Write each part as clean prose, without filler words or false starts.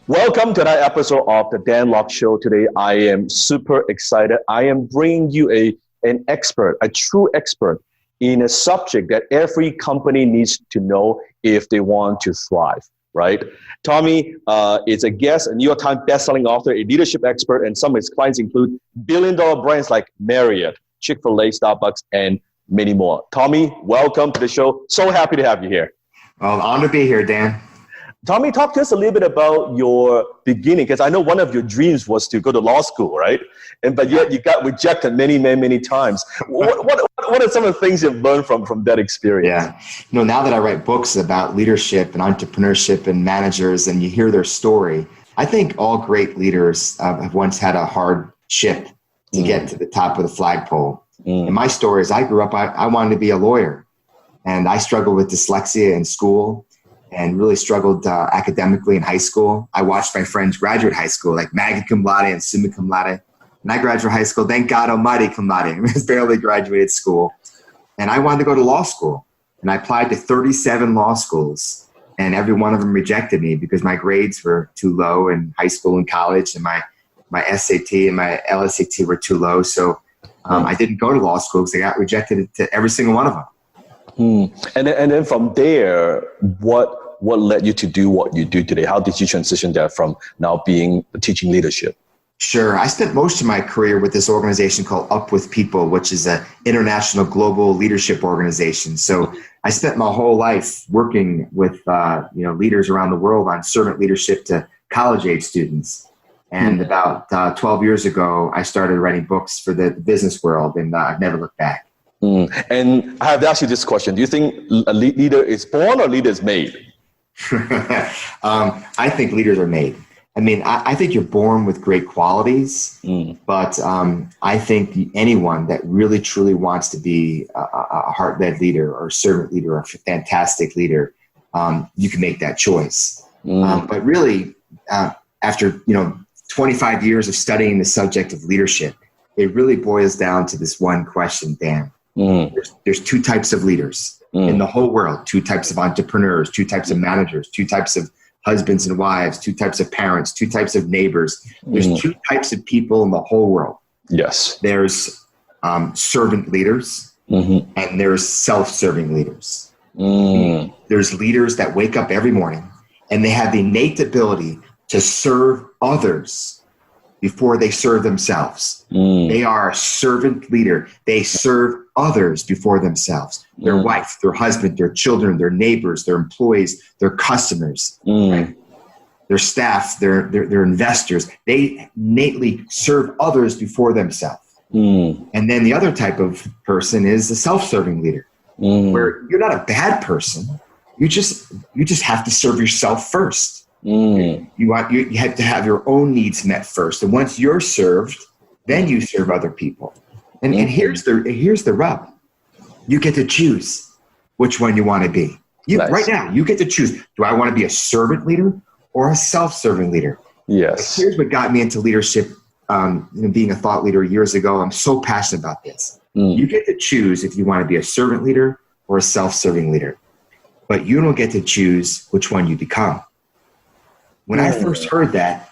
Welcome to that episode of the Dan Lok Show. Today, I am super excited. I am bringing you an expert, a true expert in a subject that every company needs to know if they want to thrive, right? Tommy is a guest, a New York Times bestselling author, a leadership expert, and some of his clients include billion-dollar brands like Marriott, Chick-fil-A, Starbucks, and many more. Tommy, welcome to the show. So happy to have you here. Well, honored to be here, Dan. Tommy, talk to us a little bit about your beginning, because I know one of your dreams was to go to law school, right? But yet you got rejected many times. What are some of the things you've learned from that experience? Yeah. Now that I write books about leadership and entrepreneurship and managers and you hear their story, I think all great leaders have once had a hardship to get to the top of the flagpole. And my story is I grew up, I wanted to be a lawyer, and I struggled with dyslexia in school and really struggled academically in high school. I watched my friends graduate high school, like magna cum laude and summa cum laude. And I graduated high school, thank God almighty cum laude. I barely graduated school. And I wanted to go to law school. And I applied to 37 law schools. And every one of them rejected me because my grades were too low in high school and college. And my SAT and my LSAT were too low. So I didn't go to law school because I got rejected to every single one of them. And then from there, what led you to do what you do today? How did you transition that from now teaching leadership? Sure. I spent most of my career with this organization called Up With People, which is an international global leadership organization. So I spent my whole life working with leaders around the world on servant leadership to college age students. And about 12 years ago, I started writing books for the business world, and I've never looked back. And I have to ask you this question. Do you think a leader is born or leader is made? I think leaders are made. I mean, I think you're born with great qualities, but I think anyone that really, truly wants to be a heart-led leader or a servant leader or a fantastic leader, you can make that choice. But really, after 25 years of studying the subject of leadership, it really boils down to this one question, Dan. There's two types of leaders in the whole world, two types of entrepreneurs, two types of managers, two types of husbands and wives, two types of parents, two types of neighbors. There's two types of people in the whole world. Yes. There's servant leaders and there's self-serving leaders. There's leaders that wake up every morning and they have the innate ability to serve others before they serve themselves. They are a servant leader. They serve others before themselves. Their wife, their husband, their children, their neighbors, their employees, their customers, right? Their staff, their investors. They innately serve others before themselves. And then the other type of person is a self-serving leader, where you're not a bad person. You just have to serve yourself first. You have to have your own needs met first, and once you're served, then you serve other people. And here's the rub: you get to choose which one you want to be. Nice. Right now, you get to choose. Do I want to be a servant leader or a self-serving leader? Yes. But here's what got me into leadership. Being a thought leader years ago, I'm so passionate about this. You get to choose if you want to be a servant leader or a self-serving leader, but you don't get to choose which one you become. When I first heard that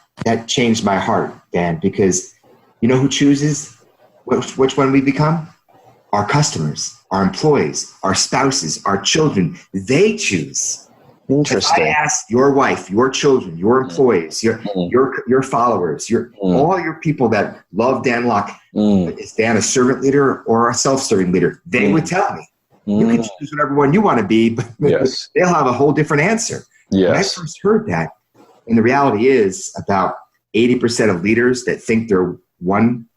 changed my heart, Dan, because you know who chooses which one we become? Our customers, our employees, our spouses, our children. They choose. Interesting. If I ask your wife, your children, your employees, your followers, all your people that love Dan Lok, is Dan a servant leader or a self-serving leader? They would tell me. You can choose whatever one you want to be, but they'll have a whole different answer. Yes. When I first heard that, and the reality is about 80% of leaders that think they're one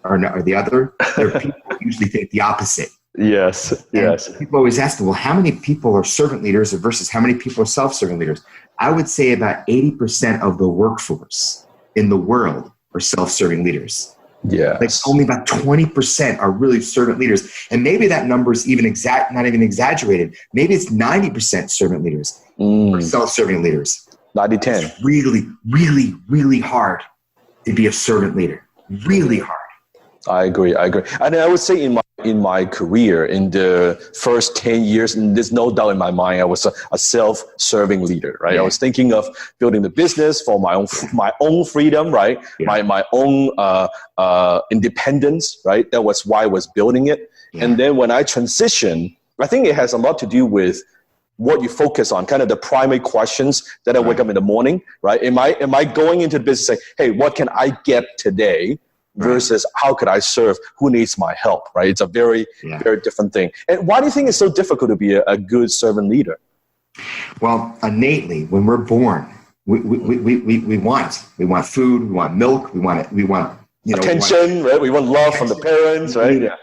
or the other, their people usually think the opposite. Yes. People always ask me, well, how many people are servant leaders versus how many people are self-serving leaders? I would say about 80% of the workforce in the world are self-serving leaders. Yeah. Like only about 20% are really servant leaders. And maybe that number is even not even exaggerated. Maybe it's 90% servant leaders or self-serving leaders. 90-10. It's really, really, really hard to be a servant leader. Really hard. I agree. And I would say in my career, in the first 10 years, and there's no doubt in my mind, I was a self-serving leader, right? Yeah. I was thinking of building the business for my own freedom, right? Yeah. My own independence, right? That was why I was building it. Yeah. And then when I transitioned, I think it has a lot to do with what you focus on, kind of the primary questions that I wake up in the morning, right? Am I going into the business saying, hey, what can I get today? Versus how could I serve? Who needs my help? Right? It's a very, very different thing. And why do you think it's so difficult to be a good servant leader? Well, innately, when we're born, we want food, we want milk, we want attention, right? We want love from the parents, right? Yeah.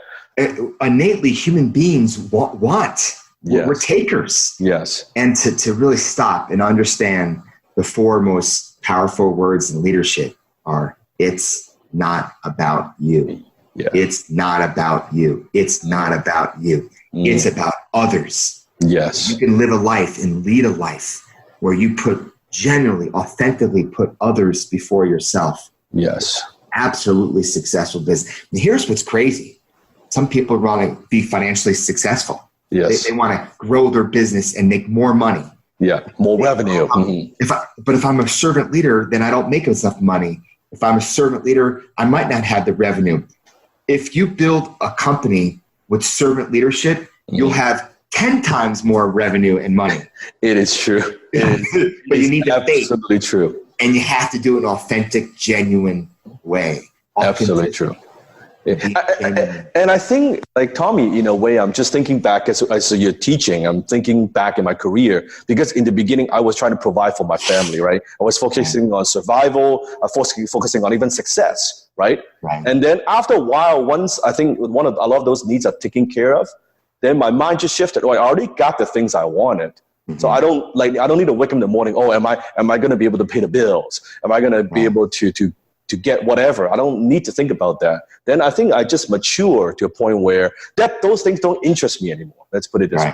Innately, human beings want. Yes. We're takers. Yes. And to really stop and understand the four most powerful words in leadership are it's not about you. Yeah. It's not about you. It's not about you. It's about others. Yes. You can live a life and lead a life where you authentically put others before yourself. Yes. Absolutely successful business. And here's what's crazy. Some people want to be financially successful. Yes. They want to grow their business and make more money. Yeah. More revenue. But if I'm a servant leader, then I don't make enough money. If I'm a servant leader, I might not have the revenue. If you build a company with servant leadership, you'll have 10 times more revenue and money. It is true. But you need the faith. Absolutely true. And you have to do it in an authentic, genuine way. Absolutely true. And I think, like Tommy, in a way, I'm just thinking back as you're teaching, I'm thinking back in my career, because in the beginning, I was trying to provide for my family, right? I was focusing on survival, focusing on even success, right? And then after a while, once I think a lot of those needs are taken care of, then my mind just shifted. Oh, I already got the things I wanted. Mm-hmm. So I don't need to wake up in the morning. Oh, am I going to be able to pay the bills? Am I going to be able to get whatever? I don't need to think about that. Then I think I just mature to a point where those things don't interest me anymore. Let's put it this way.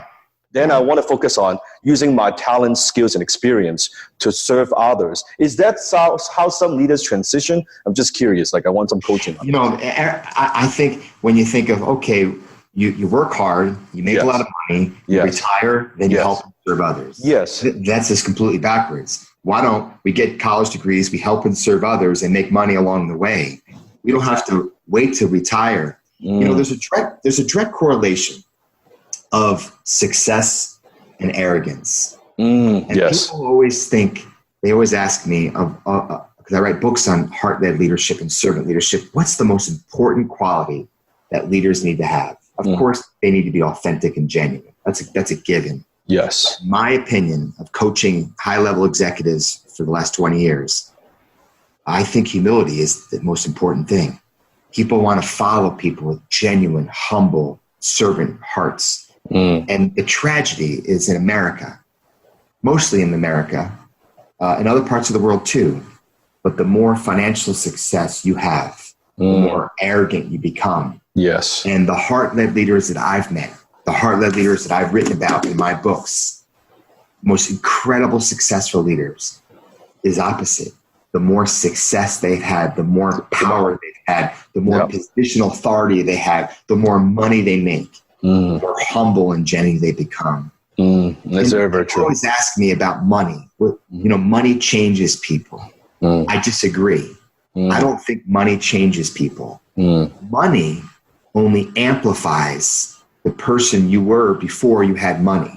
Then I want to focus on using my talents, skills, and experience to serve others. Is that how some leaders transition? I'm just curious. Like, I want some coaching. I think when you think of, okay, you work hard, you make a lot of money, you retire, then you help serve others. Yes. That's just completely backwards. Why don't we get college degrees, we help and serve others and make money along the way? We don't have to wait to retire. There's a direct correlation of success and arrogance. And people always ask me, because I write books on heart-led leadership and servant leadership, what's the most important quality that leaders need to have? Of course, they need to be authentic and genuine. That's a given. Yes. My opinion of coaching high-level executives for the last 20 years, I think humility is the most important thing. People want to follow people with genuine, humble, servant hearts. And the tragedy is in America, mostly in America, in other parts of the world too. But the more financial success you have, the more arrogant you become. Yes. And the heart-led leaders that I've met, the heart-led leaders that I've written about in my books, most incredible successful leaders, is opposite. The more success they've had, the more power they've had, the more positional authority they have, the more money they make, the more humble and genuine they become. That's very, very true. They always ask me about money. Money changes people. I disagree. I don't think money changes people. Money only amplifies the person you were before you had money.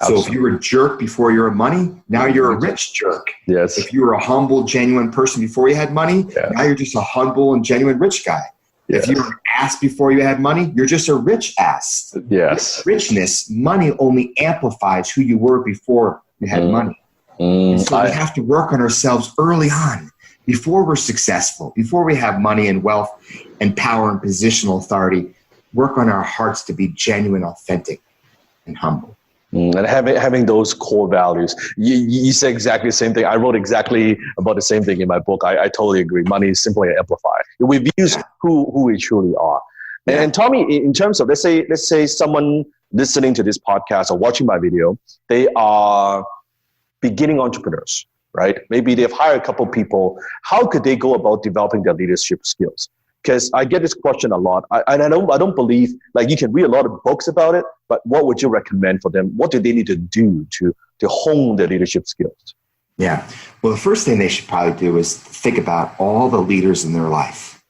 Absolutely. So if you were a jerk before you were money, now you're a rich jerk. Yes. If you were a humble, genuine person before you had money, now you're just a humble and genuine rich guy. Yes. If you were an ass before you had money, you're just a rich ass. Yes. Richness, money only amplifies who you were before you had money. And so we have to work on ourselves early on, before we're successful, before we have money and wealth and power and positional authority. Work on our hearts to be genuine, authentic, and humble. And having those core values. You say exactly the same thing. I wrote exactly about the same thing in my book. I totally agree. Money is simply an amplifier. We use who we truly are. And Tommy, in terms of, let's say someone listening to this podcast or watching my video, they are beginning entrepreneurs, right? Maybe they've hired a couple people. How could they go about developing their leadership skills? Because I get this question a lot. I don't believe, like, you can read a lot of books about it, but what would you recommend for them? What do they need to do to hone their leadership skills? Yeah. Well, the first thing they should probably do is think about all the leaders in their life.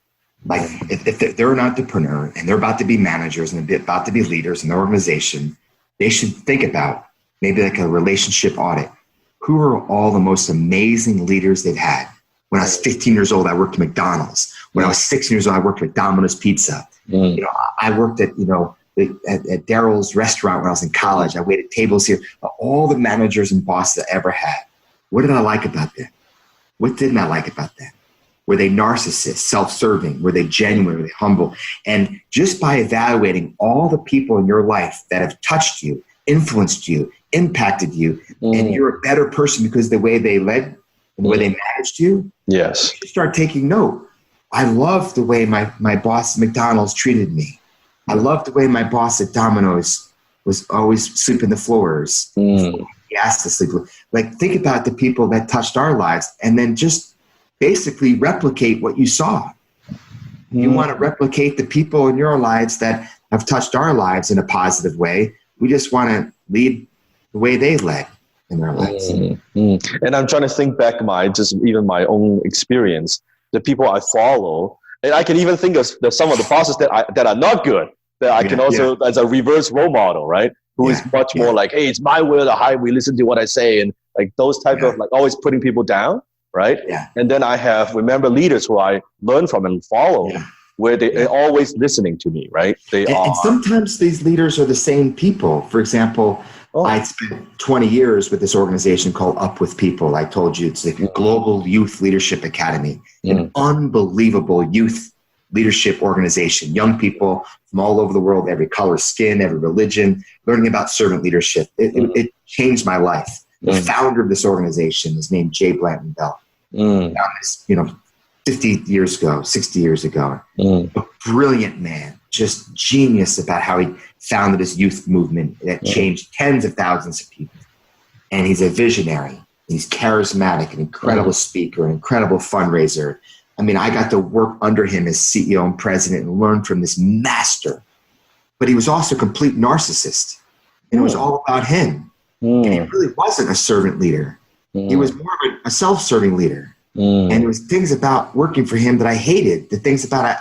Like if they're an entrepreneur and they're about to be managers and they're about to be leaders in their organization, they should think about maybe like a relationship audit. Who are all the most amazing leaders they've had? When I was 15 years old, I worked at McDonald's. When I was 16 years old, I worked at Domino's Pizza. You know, I worked at, at Daryl's restaurant when I was in college. I waited tables here. All the managers and bosses I ever had. What did I like about them? What didn't I like about them? Were they narcissists, self-serving? Were they genuine? Were they humble? And just by evaluating all the people in your life that have touched you, influenced you, impacted you, and you're a better person because of the way they led and the way they managed you, yes, you start taking note. I love the way my boss at McDonald's treated me. I love the way my boss at Domino's was always sweeping the floors. He asked to sleep. Like, think about the people that touched our lives and then just basically replicate what you saw. You want to replicate the people in your lives that have touched our lives in a positive way. We just want to lead the way they led in their lives. And I'm trying to think back even my own experience, the people I follow, and I can even think of some of the bosses that are not good, that I can also, as a reverse role model, right? Who is much more like, hey, it's my will or the highway, listen to what I say, and like those type of like always putting people down, right? And then I remember leaders who I learn from and follow, where they're always listening to me, right? And sometimes these leaders are the same people. For example, I spent 20 years with this organization called Up With People. I told you it's the Global Youth Leadership Academy, an unbelievable youth leadership organization. Young people from all over the world, every color, skin, every religion, learning about servant leadership. It changed my life. The founder of this organization is named Jay Blanton Bell. Found this, 50 years ago, 60 years ago. A brilliant man, just genius about how he founded this youth movement that changed tens of thousands of people. And he's a visionary. He's charismatic, an incredible speaker, an incredible fundraiser. I mean, I got to work under him as CEO and president and learn from this master. But he was also a complete narcissist. And it was all about him. And he really wasn't a servant leader. He was more of a self-serving leader. And there was things about working for him that I hated. The things about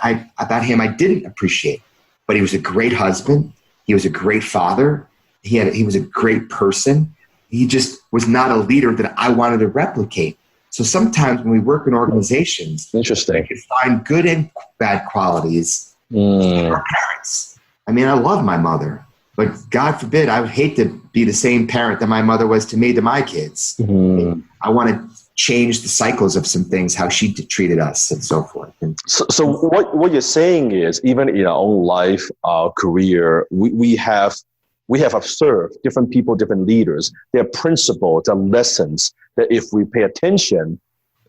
him I didn't appreciate. But he was a great husband. He was a great father. He was a great person. He just was not a leader that I wanted to replicate. So sometimes when we work in organizations, interesting, we find good and bad qualities in our parents. I mean, I love my mother, but God forbid, I would hate to be the same parent that my mother was to me, to my kids. I want to change the cycles of some things, how she treated us and so forth. So what you're saying is, even in our own life, our career, we have observed different people, different leaders, their principles, their lessons, that if we pay attention,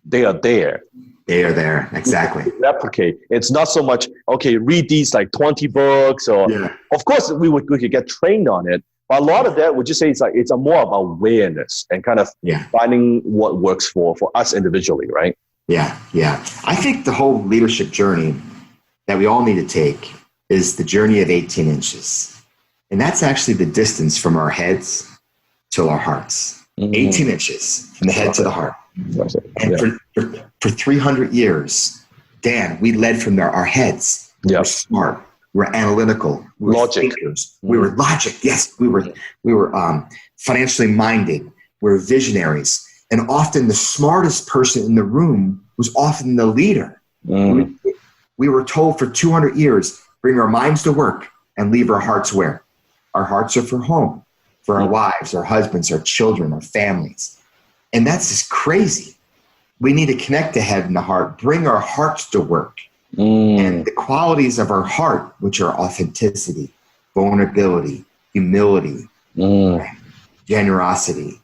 they are there. They are there, exactly. Replicate. It's not so much, okay, read these like 20 books, or of course we could get trained on it. But a lot of that, would you say it's a more of awareness and kind of finding what works for us individually, right? Yeah. I think the whole leadership journey that we all need to take is the journey of 18 inches. And that's actually the distance from our heads to our hearts. 18 inches from the head to the heart. And for 300 years, Dan, we led from our heads. We were smart. We were analytical. We were thinkers. We were logic. Yes, we were financially minded. We were visionaries. And often the smartest person in the room was often the leader. We were told for 200 years, bring our minds to work and leave our hearts where? Our hearts are for home, for our wives, our husbands, our children, our families. And that's just crazy. We need to connect the head and the heart, bring our hearts to work. And the qualities of our heart, which are authenticity, vulnerability, humility, generosity,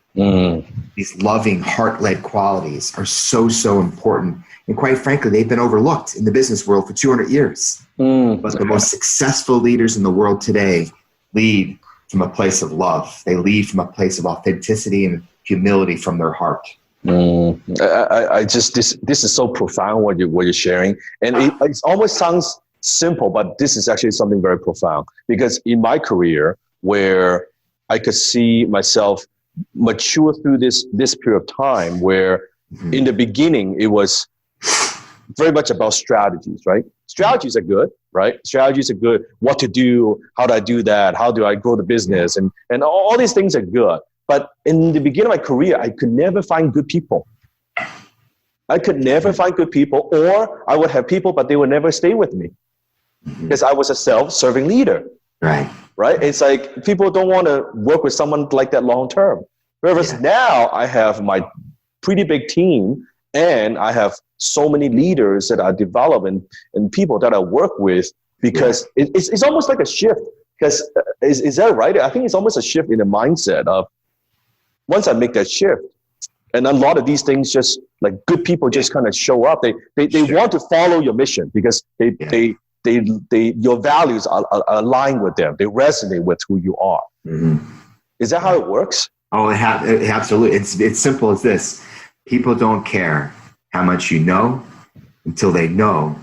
these loving, heart-led qualities are so, so important. And quite frankly, they've been overlooked in the business world for 200 years. But the most successful leaders in the world today lead from a place of love. They lead from a place of authenticity and humility from their heart. I just this is so profound what you're sharing, and it almost sounds simple, but this is actually something very profound, because in my career, where I could see myself mature through this period of time, where in the beginning it was very much about strategies, right? Strategies are good, right? Strategies are good. What to do? How do I do that? How do I grow the business? And all these things are good. But in the beginning of my career, I could never find good people. I could never find good people, or I would have people, but they would never stay with me because I was a self-serving leader. Right. It's like people don't want to work with someone like that long term. Whereas now I have my pretty big team, and I have so many leaders that I develop and people that I work with, because it's almost like a shift. Because is that right? I think it's almost a shift in the mindset of, once I make that shift, and a lot of these things just like good people just kind of show up. They want to follow your mission because your values are aligned with them. They resonate with who you are. Is that how it works? Oh, absolutely. It's simple as this. People don't care how much you know until they know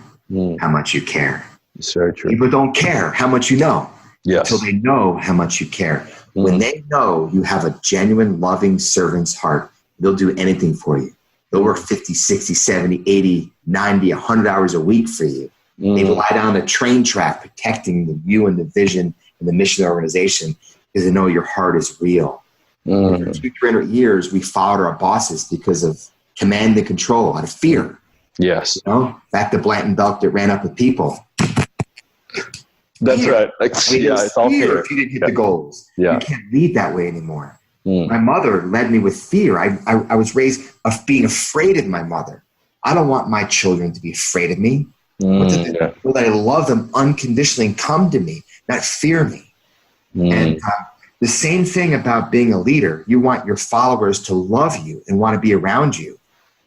how much you care. It's very true. People don't care how much you know until they know how much you care. When they know you have a genuine, loving servant's heart, they'll do anything for you. They'll work 50, 60, 70, 80, 90, 100 hours a week for you. They lie down the train track protecting the view and the vision and the mission of the organization because they know your heart is real. For 200-300 years, we followed our bosses because of command and control, out of fear. Yes. Back to Blanton Belk that ran up with people. That's right. It's all fear if you didn't hit the goals. You can't lead that way anymore. My mother led me with fear. I was raised of being afraid of my mother. I don't want my children to be afraid of me. But I love them unconditionally and come to me, not fear me. And the same thing about being a leader. You want your followers to love you and want to be around you.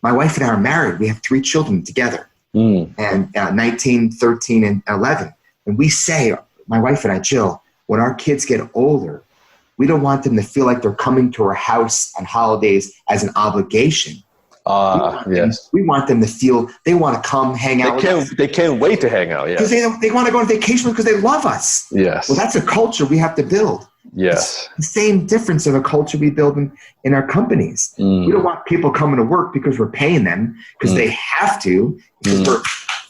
My wife and I are married. We have 3 children together, and 19, 13, and 11. And we say, my wife and I, Jill, when our kids get older, we don't want them to feel like they're coming to our house on holidays as an obligation. We want them to feel they want to come hang out with us. They can't wait to hang out. Because they want to go on vacation because they love us. Yes. Well, that's a culture we have to build. Yes. It's the same difference of a culture we build in our companies. We don't want people coming to work because we're paying them, because they have to, because we're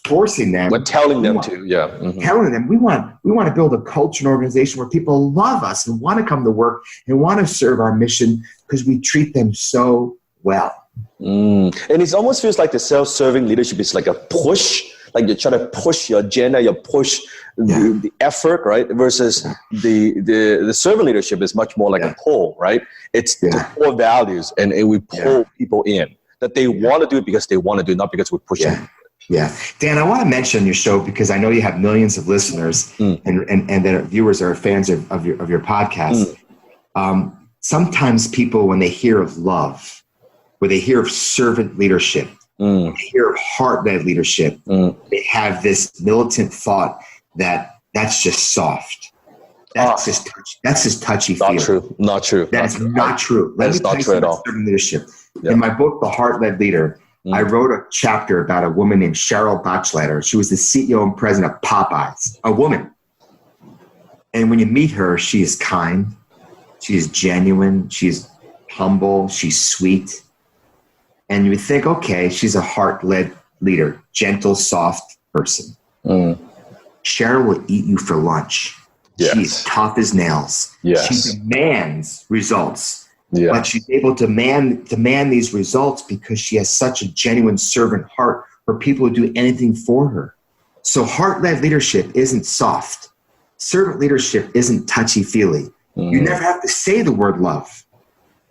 forcing them. We're telling them to, Telling them. We want to build a culture and organization where people love us and want to come to work and want to serve our mission because we treat them so well. And it almost feels like the self-serving leadership is like a push, like you're trying to push your agenda, you push the effort, right? Versus the servant leadership is much more like a pull, right? It's the core values, and we pull people in, that they want to do it because they want to do it, not because we're pushing them. Yeah. Dan, I want to mention your show because I know you have millions of listeners and that viewers are fans of your podcast. Sometimes people, when they hear of love, where they hear of servant leadership, they hear of heart-led leadership, they have this militant thought that that's just soft. That's just touchy-feely. Not true. That's not true. That's not true at all. Servant leadership. In my book, The Heart-Led Leader, I wrote a chapter about a woman named Cheryl Bachleiter. She was the CEO and president of Popeyes, a woman. And when you meet her, she is kind, she is genuine, she's humble, she's sweet. And you would think, okay, she's a heart-led leader, gentle, soft person. Cheryl will eat you for lunch. She's tough as nails. She demands results. But she's able to demand these results because she has such a genuine servant heart for people to do anything for her. So heart-led leadership isn't soft. Servant leadership isn't touchy-feely. You never have to say the word love.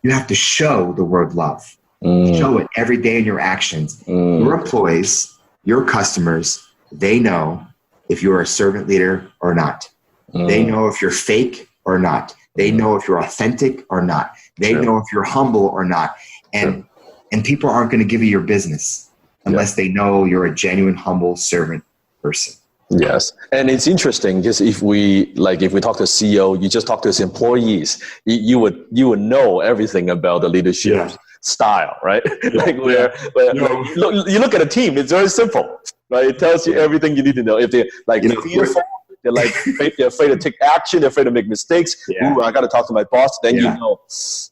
You have to show the word love. Show it every day in your actions. Your employees, your customers, they know if you're a servant leader or not. They know if you're fake or not. They know if you're authentic or not. They know if you're humble or not. And people aren't going to give you your business unless they know you're a genuine, humble servant person. Yes. And it's interesting because if we talk to a CEO, you just talk to his employees, you would know everything about the leadership. style, right? Like where you look at a team, it's very simple, right? It tells you everything you need to know. If they're like fearful, they're like they're afraid to take action, they're afraid to make mistakes. Ooh, I got to talk to my boss. Then you know,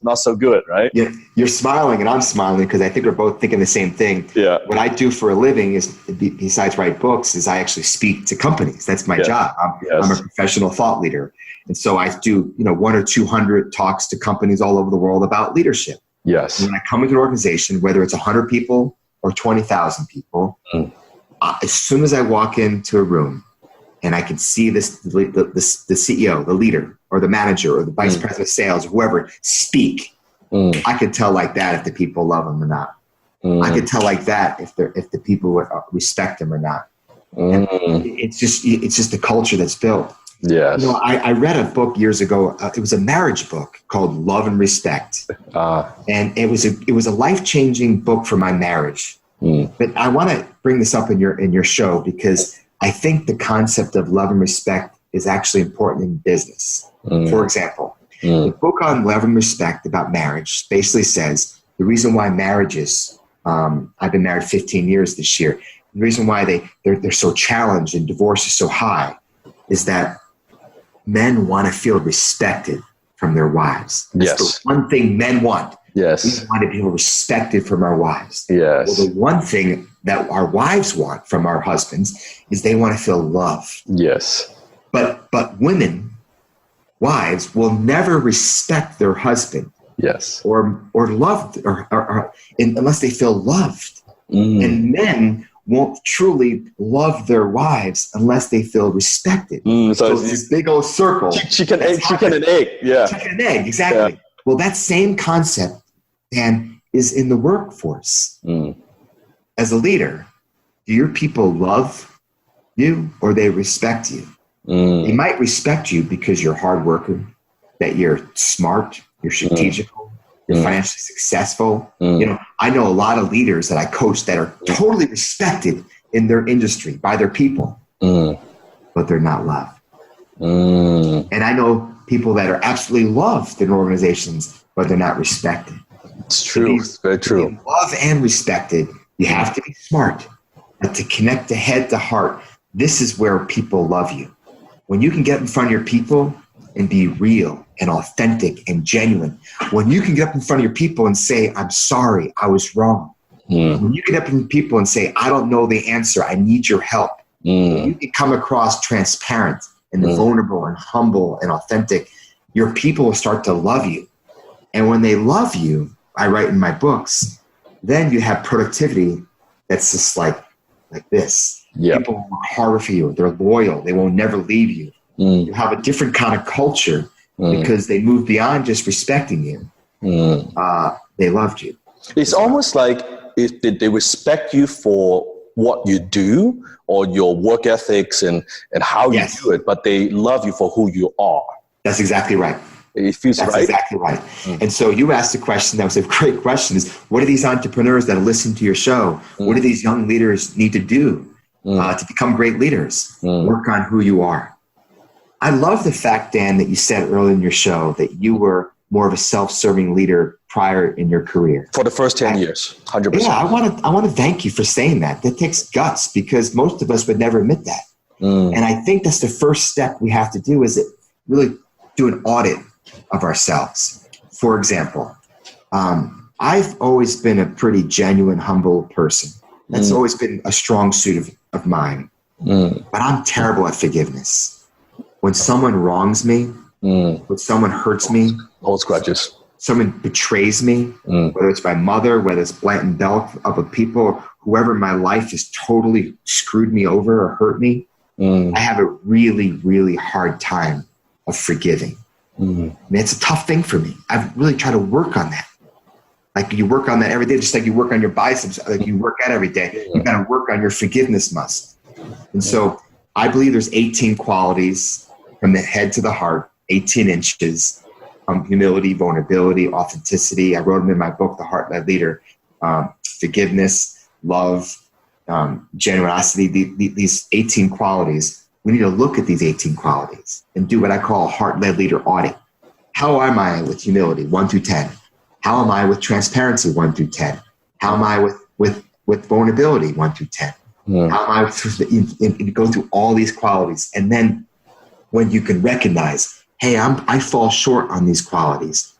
not so good, right? Yeah, you're smiling and I'm smiling because I think we're both thinking the same thing. Yeah. What I do for a living is, besides write books, is I actually speak to companies. That's my job. I'm a professional thought leader, and so I do 100 or 200 talks to companies all over the world about leadership. Yes. And when I come into an organization, whether it's 100 people or 20,000 people, as soon as I walk into a room, and I can see the CEO, the leader, or the manager, or the vice president of sales, or whoever speak. I could tell like that if the people love them or not. I could tell like that if the people respect them or not. And it's just the culture that's built. Yes. I read a book years ago. It was a marriage book called Love and Respect, and it was a life-changing book for my marriage. But I want to bring this up in your show because I think the concept of love and respect is actually important in business. For example, the book on love and respect about marriage basically says the reason why marriages, I've been married 15 years this year, the reason why they're so challenged and divorce is so high is that men want to feel respected from their wives. That's the one thing men want. Yes. We want to be respected from our wives. Yes. Well, the one thing that our wives want from our husbands is they want to feel love. Yes. But women, wives, will never respect their husband. Yes. Or love or unless they feel loved. And men won't truly love their wives unless they feel respected. So it's this big old circle. Chicken and egg. Yeah. Chicken and egg, exactly. Yeah. Well, that same concept, Dan, is in the workforce. As a leader, do your people love you or they respect you? They might respect you because you're hard worker, that you're smart, you're strategical, you're financially successful. I know a lot of leaders that I coach that are totally respected in their industry by their people, but they're not loved. And I know people that are absolutely loved in organizations, but they're not respected. It's true. Very true. To be loved and respected, you have to be smart. But to connect the head to heart, this is where people love you. When you can get in front of your people and be real and authentic and genuine, when you can get up in front of your people and say, I'm sorry, I was wrong. When you get up in people and say, I don't know the answer, I need your help. You can come across transparent and vulnerable and humble and authentic. Your people will start to love you. And when they love you, I write in my books, then you have productivity that's just like this. Yep. People work harder for you. They're loyal. They will never leave you. You have a different kind of culture because they move beyond just respecting you. They loved you. It's almost like if they respect you for what you do or your work ethics and how you do it, but they love you for who you are. That's exactly right. It feels That's right. exactly right. And so you asked the question, that was a great question, is what do these entrepreneurs that listen to your show, what do these young leaders need to do to become great leaders? Work on who you are. I love the fact, Dan, that you said earlier in your show that you were more of a self-serving leader prior in your career. For the first 10 years, 100%. Yeah, I want to thank you for saying that. That takes guts because most of us would never admit that. And I think that's the first step we have to do is really do an audit of ourselves. For example, I've always been a pretty genuine, humble person. That's always been a strong suit of mine. But I'm terrible at forgiveness. When someone wrongs me, when someone hurts me, holds grudges, someone betrays me, whether it's my mother, whether it's blatant belt of a people, whoever in my life has totally screwed me over or hurt me, I have a really, really hard time of forgiving. I mean, it's a tough thing for me. I've really tried to work on that. Like you work on that every day, just like you work on your biceps, like you work out every day. You got to work on your forgiveness muscle. And so I believe there's 18 qualities from the head to the heart, 18 inches, humility, vulnerability, authenticity. I wrote them in my book, The Heart-Led Leader. Forgiveness, love, generosity, these 18 qualities. We need to look at these 18 qualities and do what I call a heart-led leader audit. How am I with humility, 1 through 10? How am I with transparency, 1 through 10? How am I with vulnerability, 1 through 10? How am I you go through all these qualities. And then when you can recognize, hey, I fall short on these qualities,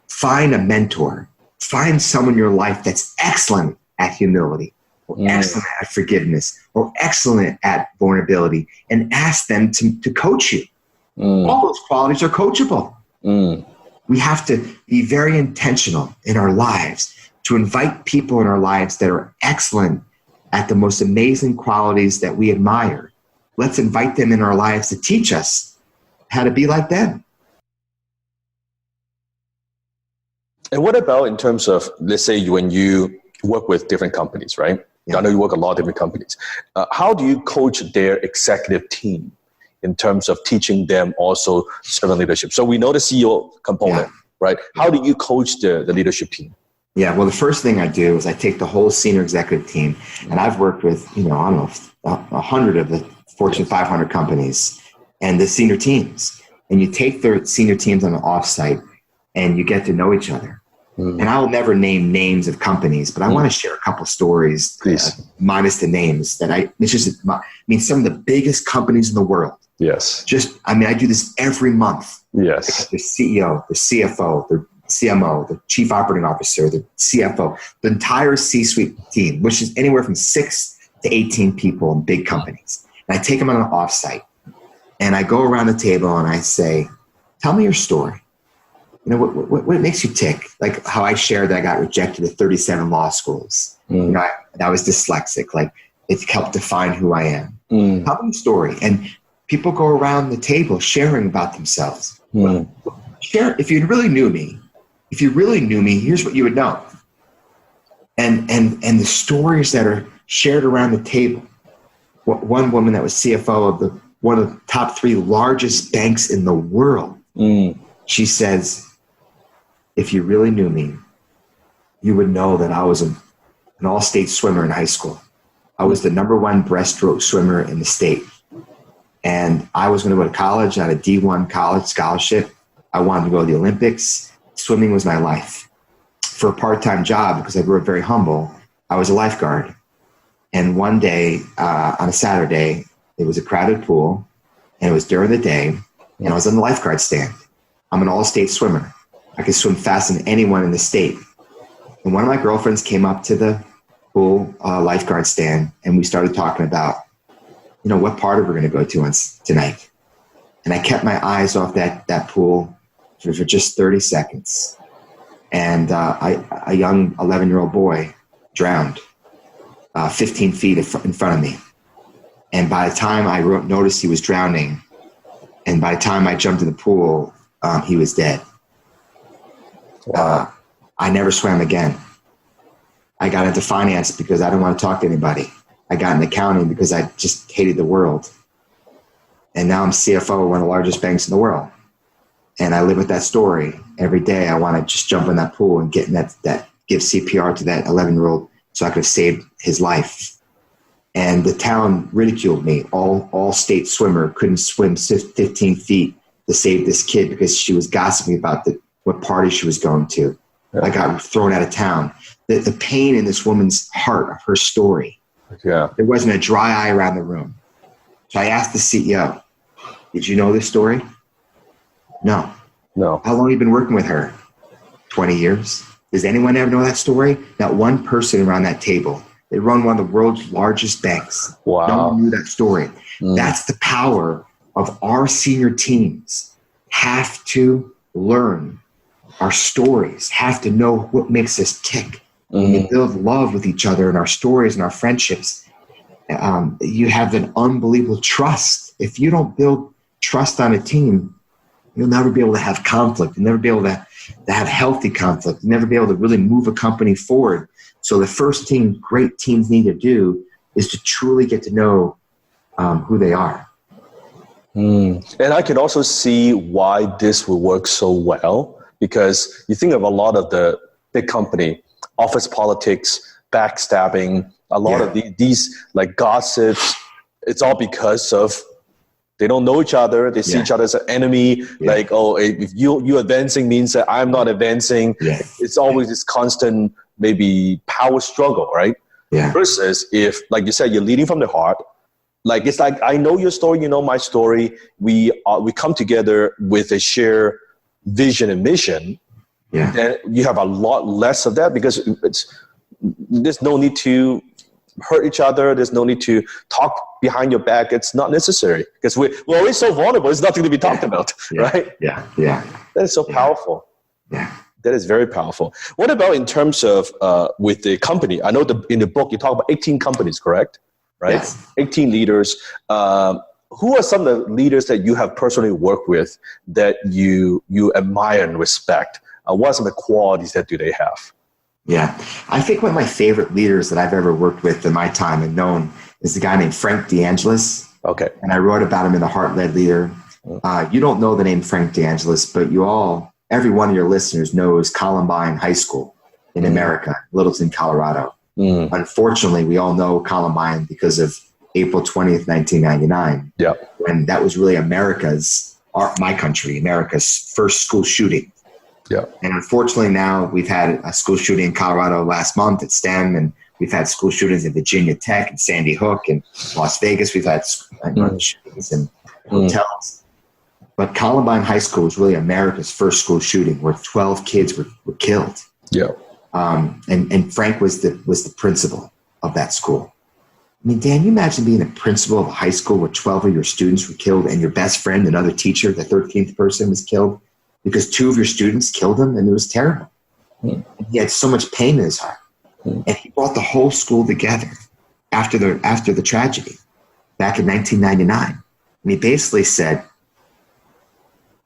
find a mentor, find someone in your life that's excellent at humility, or excellent at forgiveness, or excellent at vulnerability, and ask them to coach you. All those qualities are coachable. We have to be very intentional in our lives to invite people in our lives that are excellent at the most amazing qualities that we admire. Let's invite them in our lives to teach us how to be like them. And what about in terms of, let's say, when you work with different companies, right? Yeah. I know you work a lot of different companies. How do you coach their executive team in terms of teaching them also servant leadership? So we know the CEO component, right? How do you coach the leadership team? Yeah, well, the first thing I do is I take the whole senior executive team, and I've worked with, I don't know, 100 of the Fortune 500 companies and the senior teams. And you take their senior teams on an offsite and you get to know each other. And I will never name names of companies, but I want to share a couple stories, minus the names, some of the biggest companies in the world. Yes. I do this every month. Yes. The CEO, the CFO, the CMO, the chief operating officer, the CFO, the entire C-suite team, which is anywhere from 6 to 18 people in big companies. And I take them on an offsite and I go around the table and I say, tell me your story. What makes you tick? Like how I shared that I got rejected at 37 law schools. I was dyslexic. Like it helped define who I am. Tell me your story. And people go around the table sharing about themselves. Share. If you really knew me, here's what you would know. And the stories that are shared around the table. One woman that was CFO of one of the top 3 largest banks in the world. She says, if you really knew me, you would know that I was an all-state swimmer in high school. I was the #1 breaststroke swimmer in the state. And I was going to go to college. I had a D1 college scholarship. I wanted to go to the Olympics. Swimming was my life. For a part-time job, because I grew up very humble, I was a lifeguard. And one day, on a Saturday, it was a crowded pool, and it was during the day, and I was on the lifeguard stand. I'm an all-state swimmer. I could swim faster than anyone in the state. And one of my girlfriends came up to the pool lifeguard stand, and we started talking about, what party we're going to go to tonight. And I kept my eyes off that pool for just 30 seconds. And a young 11-year-old boy drowned 15 feet in front of me. And by the time I noticed he was drowning, and by the time I jumped in the pool, he was dead. Wow. I never swam again. I got into finance because I didn't want to talk to anybody. I got into accounting because I just hated the world. And now I'm CFO of one of the largest banks in the world. And I live with that story every day. I want to just jump in that pool and get in that give CPR to that 11-year-old so I could have saved his life. And the town ridiculed me. All state swimmer couldn't swim 15 feet to save this kid because she was gossiping about what party she was going to. Yeah. I got thrown out of town. The pain in this woman's heart of her story. Yeah. There wasn't a dry eye around the room. So I asked the CEO, did you know this story? No. How long have you been working with her? 20 years. Does anyone ever know that story? Not one person around that table. They run one of the world's largest banks. Wow. No one knew that story. That's the power of our senior teams. Have to learn our stories, have to know what makes us tick. We build love with each other in our stories and our friendships. You have an unbelievable trust. If you don't build trust on a team, you'll never be able to have conflict. You'll never be able to have healthy conflict. You'll never be able to really move a company forward. So the first thing great teams need to do is to truly get to know who they are. And I can also see why this will work so well, because you think of a lot of the big company, office politics, backstabbing, a lot of these like gossips. It's all because of They don't know each other. They see each other as an enemy. Like, oh, if you advancing means that I'm not advancing. It's always this constant maybe power struggle, right? Versus if, like you said, you're leading from the heart. Like, it's like, I know your story, you know my story. We come together with a shared vision and mission. Then you have a lot less of that, because there's no need to hurt each other. There's no need to talk behind your back. It's not necessary, because we're always so vulnerable. There's nothing to be talked about, right? That is so powerful. That is very powerful. What about in terms of with the company? I know in the book you talk about 18 companies, correct? Right? 18 leaders. Who are some of the leaders that you have personally worked with that you admire and respect? What are some of the qualities that do they have? I think one of my favorite leaders that I've ever worked with in my time and known is a guy named Frank DeAngelis. And I wrote about him in The Heart-Led Leader. You don't know the name Frank DeAngelis, but every one of your listeners knows Columbine High School in America, Littleton, Colorado. Unfortunately, we all know Columbine because of April 20th, 1999. When that was really America's first school shooting. And unfortunately now we've had a school shooting in Colorado last month at STEM, and we've had school shootings at Virginia Tech and Sandy Hook and Las Vegas. We've had shootings in hotels. But Columbine High School was really America's first school shooting, where 12 kids were killed. And Frank was the principal of that school. I mean, Dan, you imagine being a principal of a high school where 12 of your students were killed, and your best friend, another teacher, the 13th person, was killed because 2 of your students killed him, and it was terrible. He had so much pain in his heart. And he brought the whole school together after the tragedy back in 1999. And he basically said,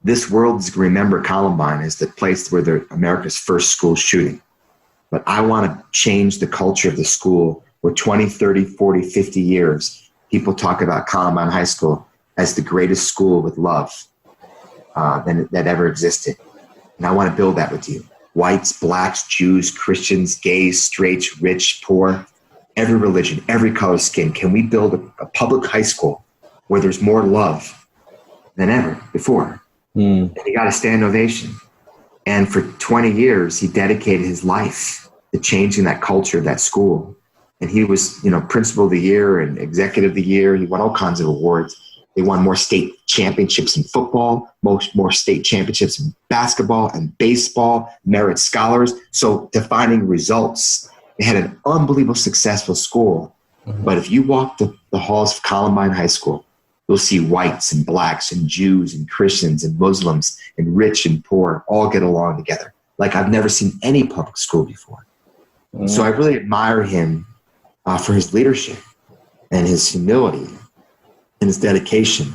this world is going to remember Columbine as the place where America's first school shooting. But I want to change the culture of the school where 20, 30, 40, 50 years, people talk about Columbine High School as the greatest school with love that ever existed. And I want to build that with you. Whites, blacks, Jews, Christians, gays, straights, rich, poor, every religion, every color of skin. Can we build a public high school where there's more love than ever before? And he got a standing ovation. And for 20 years, he dedicated his life to changing that culture of that school. And he was, principal of the year and executive of the year. He won all kinds of awards. They won more state championships in football, more state championships in basketball and baseball, merit scholars. So defining results. They had an unbelievable successful school. But if you walk the halls of Columbine High School, you'll see whites and blacks and Jews and Christians and Muslims and rich and poor all get along together like I've never seen any public school before. So I really admire him for his leadership and his humility and his dedication.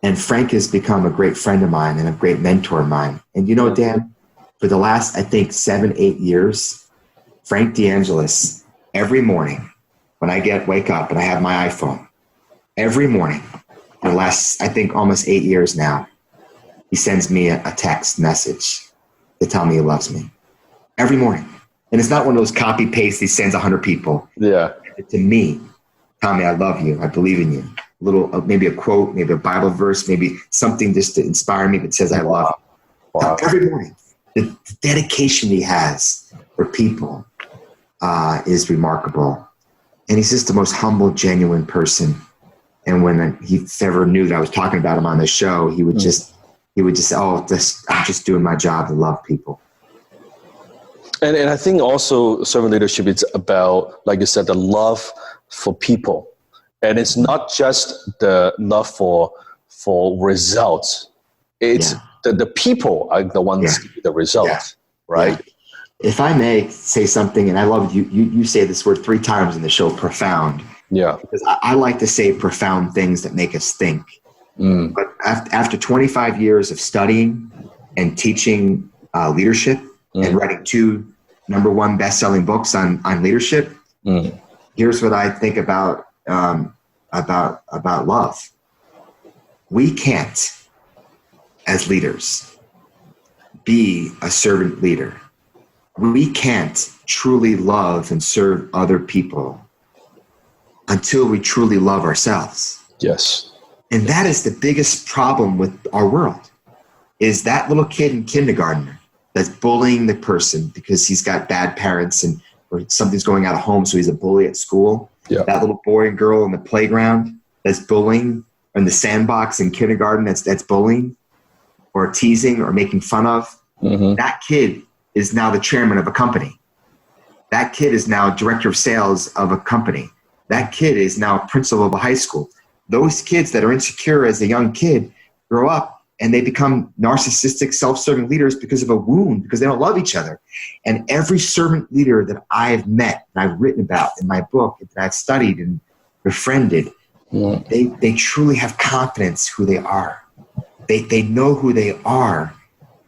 And Frank has become a great friend of mine and a great mentor of mine. And Dan, for the last, I think, 7-8 years, Frank DeAngelis, every morning when I wake up and I have my iPhone, every morning, for the last, I think, almost 8 years now, he sends me a text message to tell me he loves me. Every morning. And it's not one of those copy paste he sends 100 people. To me, tell me I love you, I believe in you. A little, maybe a quote, maybe a Bible verse, maybe something just to inspire me that says I love you. Every morning. The dedication he has for people is remarkable. And he's just the most humble, genuine person. And when he ever knew that I was talking about him on the show, he would just say, I'm just doing my job to love people. And I think also servant leadership, it's about, like you said, the love for people. And it's not just the love for results. It's the people are the ones that give the results, right? If I may say something, and I love you say this word 3 times in the show, profound. Because I like to say profound things that make us think. But after 25 years of studying and teaching leadership and writing 2 #1 best-selling books on leadership, here's what I think about love. We can't, as leaders, be a servant leader. We can't truly love and serve other people until we truly love ourselves. Yes. And that is the biggest problem with our world, is that little kid in kindergarten that's bullying the person because he's got bad parents or something's going out of home, so he's a bully at school. Yeah. That little boy and girl in the playground that's bullying, or in the sandbox in kindergarten that's bullying or teasing or making fun of. Mm-hmm. That kid is now the chairman of a company. That kid is now director of sales of a company. That kid is now principal of a high school. Those kids that are insecure as a young kid grow up and they become narcissistic, self-serving leaders because of a wound, because they don't love each other. And every servant leader that I've met and I've written about in my book, that I've studied and befriended, they truly have confidence who they are. They know who they are,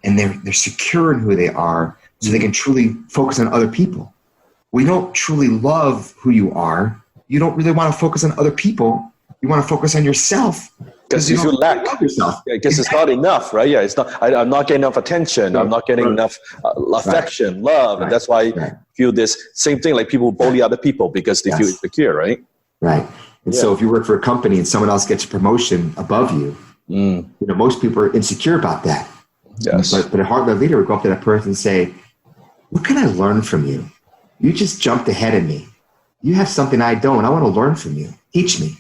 and they're secure in who they are, so they can truly focus on other people. We don't truly love who you are. You don't really want to focus on other people. You want to focus on yourself. Because you feel lack. Because it's not enough, right? Yeah, it's not. I'm not getting enough attention. I'm not getting enough affection, love, and that's why I feel this same thing. Like people bully other people because they feel insecure, right? Right. And so if you work for a company and someone else gets a promotion above you, most people are insecure about that. Yes. But a hard-led leader would go up to that person and say, "What can I learn from you? You just jumped ahead of me. You have something I don't. I want to learn from you. Teach me."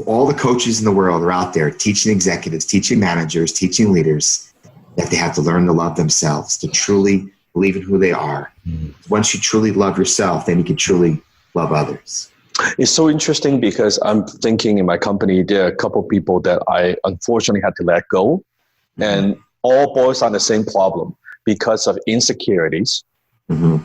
All the coaches in the world are out there teaching executives, teaching managers, teaching leaders that they have to learn to love themselves, to truly believe in who they are. Once you truly love yourself, then you can truly love others. It's so interesting because I'm thinking in my company, there are a couple of people that I unfortunately had to let go, and all boils on the same problem because of insecurities,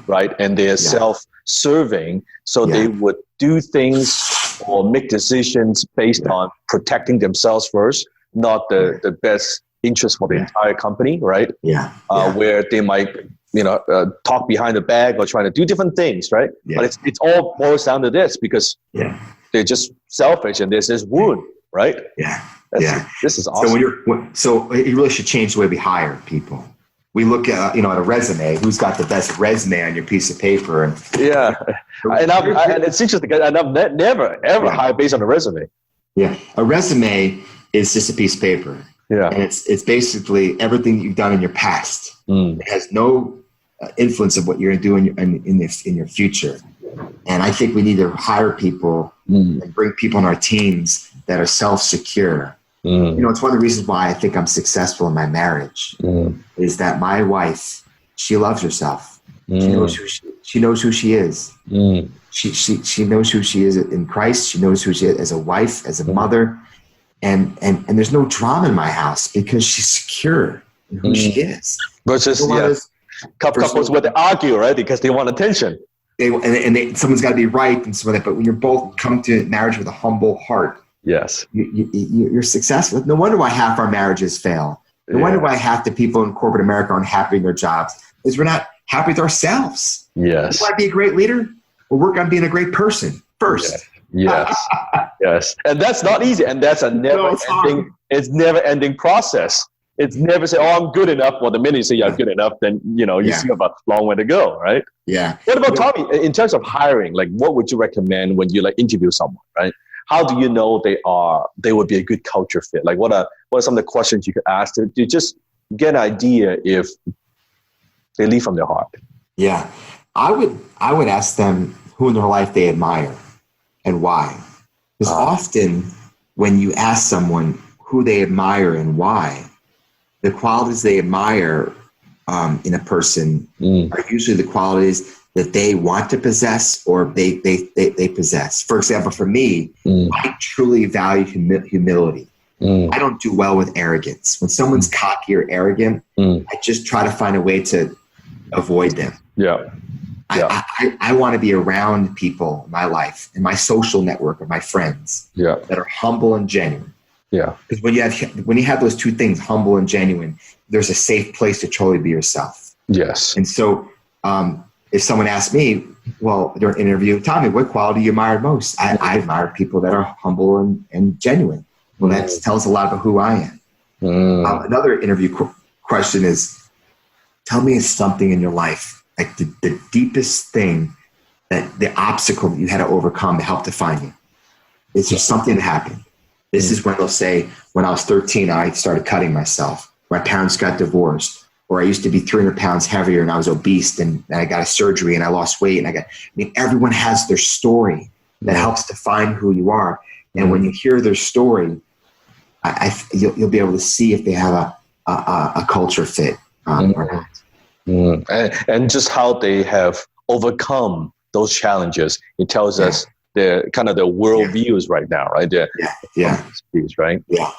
right? And they're self-serving, so they would do things or make decisions based on protecting themselves first, not the best interest for the entire company, right? Where they might, talk behind the back or trying to do different things, right? But it's all boils down to this because they're just selfish and there's this wound, right? This is awesome. So it really should change the way we hire people. We look at, at a resume, who's got the best resume on your piece of paper. And it's interesting because I've never, ever hired based on a resume. Yeah. A resume is just a piece of paper. Yeah. And it's basically everything you've done in your past. It has no influence of what you're going to do in your future. And I think we need to hire people and bring people on our teams that are self-secure. It's one of the reasons why I think I'm successful in my marriage is that my wife, she loves herself. She knows who she is. She knows who she is in Christ. She knows who she is as a wife, as a mother. And there's no drama in my house because she's secure in who she is. Versus couples where they argue, right? Because they want attention. Someone's got to be right and some of that. But when you're both come to marriage with a humble heart, you're successful. No wonder why half our marriages fail. No wonder why half the people in corporate America aren't happy in their jobs, is we're not happy with ourselves. Yes. You want to be a great leader? We'll work on being a great person first. Yes. And that's not easy. And that's a never ending process. It's never say, "Oh, I'm good enough." Well, the minute you say you're good enough, then you still have a long way to go, right? Yeah. What about Tommy? In terms of hiring, like what would you recommend when you interview someone, right? How do you know they would be a good culture fit? Like what are some of the questions you could ask to just get an idea if they lead from their heart? Yeah. I would ask them who in their life they admire and why. Because often when you ask someone who they admire and why, the qualities they admire in a person are usually the qualities that they want to possess or they possess. For example, for me, I truly value humility. I don't do well with arrogance. When someone's cocky or arrogant, I just try to find a way to avoid them. I want to be around people in my life, in my social network of my friends that are humble and genuine. Because when you have those two things, humble and genuine, there's a safe place to truly be yourself. Yes. And so if someone asks me, well, during an interview, Tommy, what quality do you admire most? I admire people that are humble and genuine. Well, that tells a lot about who I am. Another interview question is, tell me something in your life, like the deepest thing, that the obstacle that you had to overcome to help define you. Is there something that happened? This is when they'll say, when I was 13, I started cutting myself. My parents got divorced. Or I used to be 300 pounds heavier and I was obese and I got a surgery and I lost weight. And everyone has their story that helps define who you are. And when you hear their story, you'll be able to see if they have a culture fit or not. And just how they have overcome those challenges. It tells us their kind of their worldviews right now, right? Views, right? Yeah.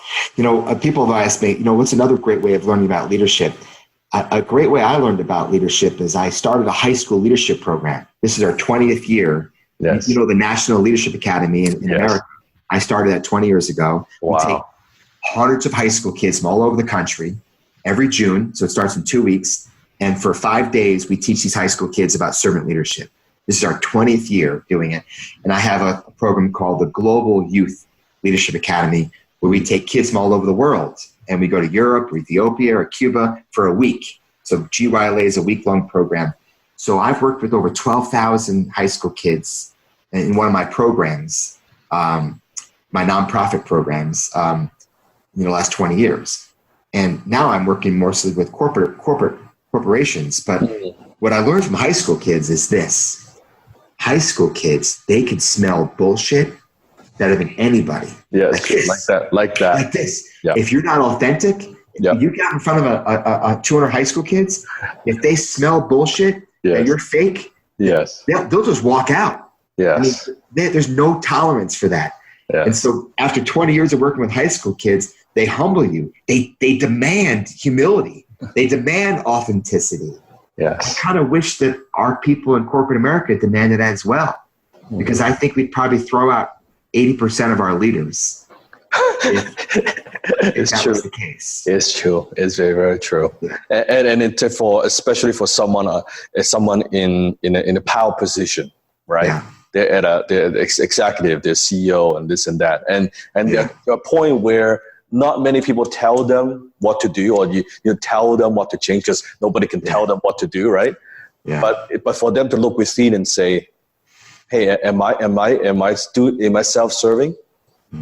People have asked me, what's another great way of learning about leadership? A great way I learned about leadership is I started a high school leadership program. This is our 20th year. Yes. The National Leadership Academy in America. I started that 20 years ago. Wow. We take hundreds of high school kids from all over the country every June. So it starts in 2 weeks. And for 5 days, we teach these high school kids about servant leadership. This is our 20th year doing it. And I have a program called the Global Youth Leadership Academy, where we take kids from all over the world. And we go to Europe or Ethiopia or Cuba for a week. So GYLA is a week-long program. So I've worked with over 12,000 high school kids in one of my programs, my nonprofit programs, in the last 20 years. And now I'm working mostly with corporations. But what I learned from high school kids is this. High school kids, they can smell bullshit better than anybody. Yes, like that. Like this. Yep. If you're not authentic, if you got in front of a 200 high school kids, if they smell bullshit and you're fake, they'll just walk out. Yes. There's no tolerance for that. Yes. And so after 20 years of working with high school kids, they humble you. They demand humility. They demand authenticity. Yes. I kind of wish that our people in corporate America demanded that as well, because I think we'd probably throw out 80% of our leaders. If that was the case. It's true. It's very, very true. Yeah. And especially for someone in a power position, right? Yeah. They're executive, they're CEO, and this and that, and they're at a point where not many people tell them what to do, or you tell them what to change, because nobody can tell them what to do, right? Yeah. But for them to look within and say, hey, am I self-serving?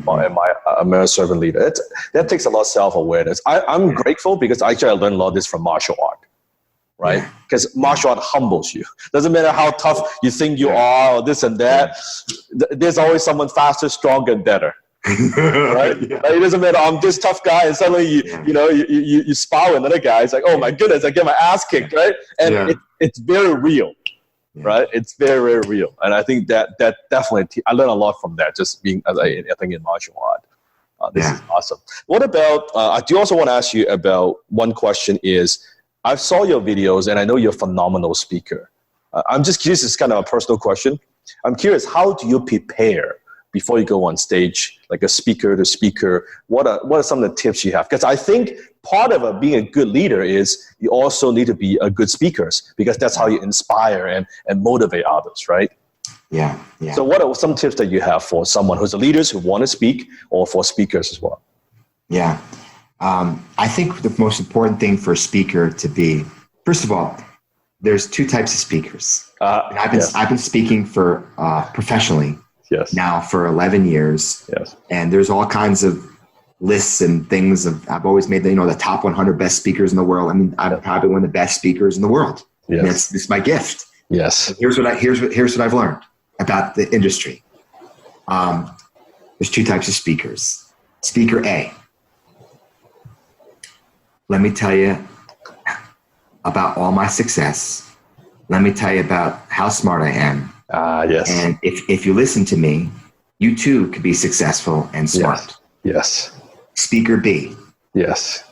Or am I a servant leader? That takes a lot of self-awareness. I'm grateful because actually I learned a lot of this from martial art, right? Because martial art humbles you. Doesn't matter how tough you think you are or this and that. There's always someone faster, stronger, and better. Right? Like, it doesn't matter. I'm this tough guy, and suddenly you spar another guy. It's like, oh my goodness, I get my ass kicked, right? And it's very real. Right, it's very, very real, and I think that definitely I learned a lot from that. Just being, I think, in martial art, this is awesome. What about? I do also want to ask you about one question. Is I saw your videos, and I know you're a phenomenal speaker. I'm just curious. It's kind of a personal question. I'm curious. How do you prepare before you go on stage, like a speaker to speaker? What are some of the tips you have? Because I think part of being a good leader is you also need to be a good speaker, because that's how you inspire and motivate others, right? Yeah. So what are some tips that you have for someone who's a leader who want to speak, or for speakers as well? Yeah. I think the most important thing for a speaker to be, first of all, there's two types of speakers. I've been speaking for professionally now for 11 years. Yes. And there's all kinds of lists and things I've always made the top 100 best speakers in the world. I mean, I'm probably one of the best speakers in the world. Yes. And it's my gift. Yes. And here's what I've learned about the industry. There's two types of speakers. Speaker A. Let me tell you about all my success. Let me tell you about how smart I am. Yes. And if you listen to me, you too could be successful and smart. Yes. Speaker B. Yes.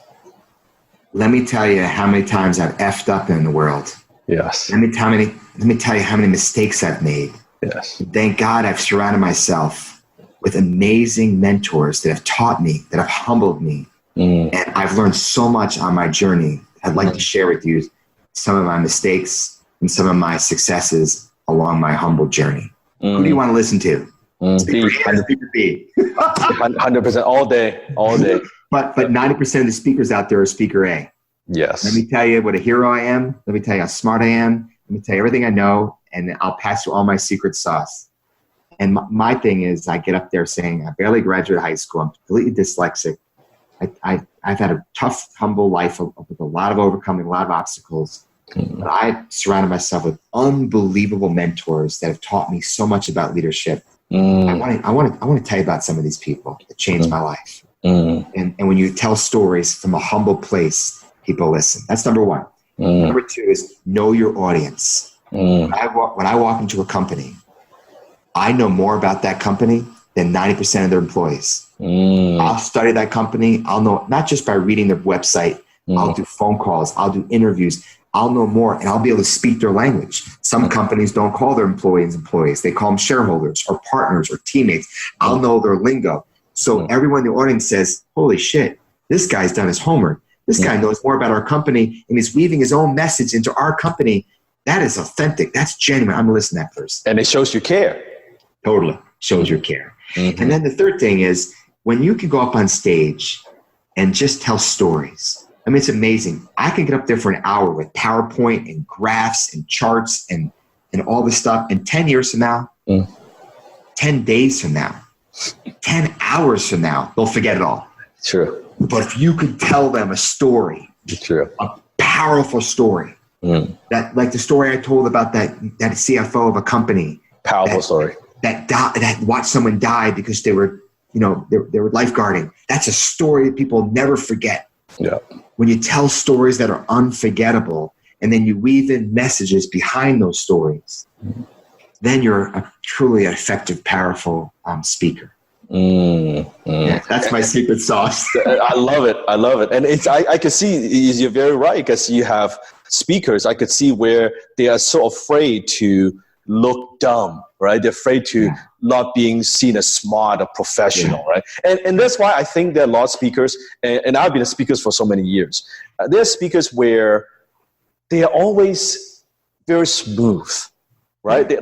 Let me tell you how many times I've effed up in the world. Yes. Let me tell you how many mistakes I've made. Yes. Thank God I've surrounded myself with amazing mentors that have taught me, that have humbled me. And I've learned so much on my journey. I'd like to share with you some of my mistakes and some of my successes along my humble journey. Who do you want to listen to? Speaker B. 100% all day. But 90% of the speakers out there are speaker A. Yes. Let me tell you what a hero I am. Let me tell you how smart I am. Let me tell you everything I know, and I'll pass you all my secret sauce. And my thing is, I get up there saying, I barely graduated high school. I'm completely dyslexic. I've had a tough, humble life with a lot of overcoming, a lot of obstacles. But I surrounded myself with unbelievable mentors that have taught me so much about leadership. I want to tell you about some of these people that changed my life. And when you tell stories from a humble place, people listen. That's number one. Number two is know your audience. When I walk into a company, I know more about that company than 90% of their employees. I'll study that company. I'll know not just by reading their website. I'll do phone calls. I'll do interviews. I'll know more, and I'll be able to speak their language. Some companies don't call their employees. They call them shareholders or partners or teammates. I'll know their lingo. So everyone in the audience says, holy shit, this guy's done his homework. This guy knows more about our company, and he's weaving his own message into our company. That is authentic. That's genuine. I'm going to listen to that person. And it shows you care. Totally shows your care. And then the third thing is when you can go up on stage and just tell stories. I mean, it's amazing. I can get up there for an hour with PowerPoint and graphs and charts and all this stuff. And 10 years from now, 10 days from now, 10 hours from now, they'll forget it all. True. But if you could tell them a story, a powerful story, that like the story I told about that CFO of a company, powerful story that watched someone die because they were lifeguarding. That's a story that people never forget. Yeah. When you tell stories that are unforgettable and then you weave in messages behind those stories, then you're a truly effective, powerful speaker. Yeah, that's my secret sauce. I love it. And I can see you're very right, because you have speakers. I could see where they are so afraid to look dumb, right? They're afraid to not being seen as smart or professional, right? And that's why I think there are a lot of speakers, and I've been a speaker for so many years. There are speakers where they are always very smooth, right? They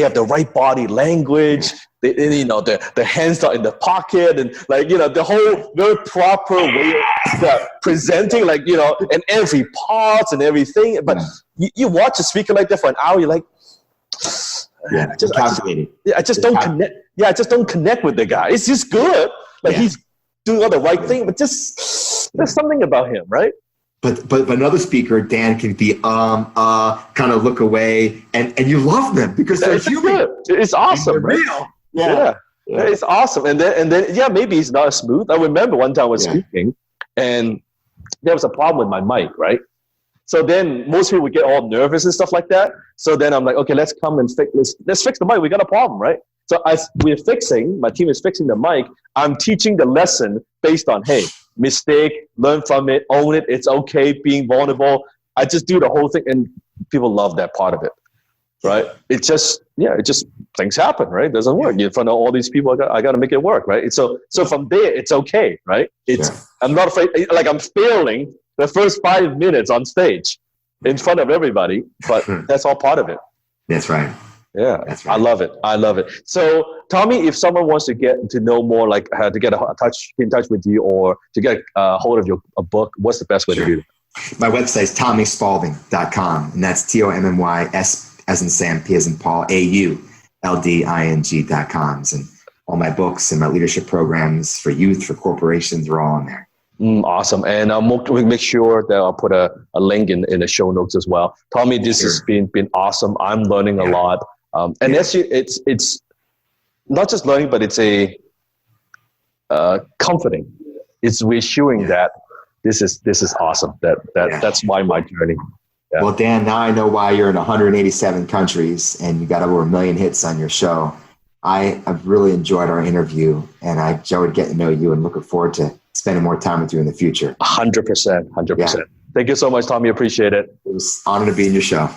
have the right body language. The hands are in the pocket, and the whole very proper way of presenting, and every part and everything. But you watch a speaker like that for an hour, you're like, I just don't connect. Yeah, I just don't connect with the guy. It's just good. He's doing all the right thing, but just there's something about him, right? But another speaker, Dan, can be kind of look away, and you love them because they're human. Good. It's awesome, right? Real. Yeah, it's awesome. And then maybe it's not as smooth. I remember one time I was speaking, and there was a problem with my mic, right? So then most people would get all nervous and stuff like that. So then I'm like, okay, let's come and let's fix the mic. We got a problem, right? So as my team is fixing the mic, I'm teaching the lesson based on, hey, mistake, learn from it, own it. It's okay being vulnerable. I just do the whole thing, and people love that part of it, right? It just things happen, right? It doesn't work. In front of all these people, I got to make it work, right? So from there, it's okay, right? I'm not afraid, I'm failing the first 5 minutes on stage in front of everybody, but that's all part of it. That's right. Yeah, that's right. I love it. So, Tommy, if someone wants to get to know more, like how to get in touch with you, or to get a hold of your book, what's the best way to do it? My website is TommySpaulding.com, and that's TOMMYS as in Sam, P as in Paul, AULDING.com. And all my books and my leadership programs for youth, for corporations, are all on there. Awesome. And we'll make sure that I'll put a link in the show notes as well. Tommy, this has been awesome. I'm learning a lot. It's not just learning, but it's a comforting. It's reassuring that this is awesome. That's why my journey. Yeah. Well, Dan, now I know why you're in 187 countries and you got over 1 million hits on your show. I've really enjoyed our interview, and I enjoyed getting to know you, and looking forward to spending more time with you in the future. 100%. 100%. Thank you so much, Tommy. Appreciate it. It was an honor to be in your show.